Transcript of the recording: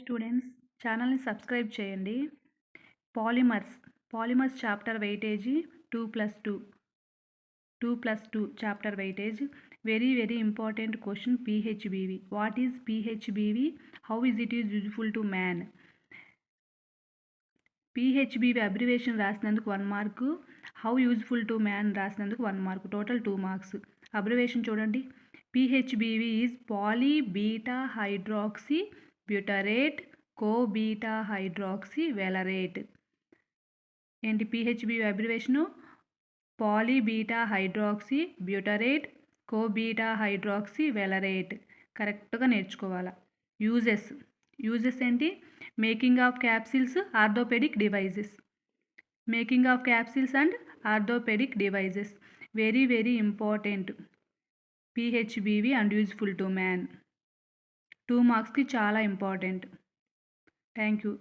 Students ఛానల్ని subscribe చేయండి. Polymers chapter weightage 2+2 chapter weightage. Very important question. PHBV. What is PHBV? How is it is useful to man? PHBV abbreviation రాసినందుకు 1 mark, how useful to man రాసినందుకు 1 mark, total 2 marks. Abbreviation చూడండి. PHBV is poly beta hydroxy butyrate co beta hydroxy valerate. ఏంటి PHBV abbreviation? Poly beta hydroxy butyrate co beta hydroxy valerate. కరెక్ట్గా నేర్చుకోవాలా. Uses ఏంటి? Making of capsules, orthopedic devices. Making of capsules and orthopaedic devices. Very important. PHBV and useful to man. 2 మార్క్స్కి చాలా important. Thank you.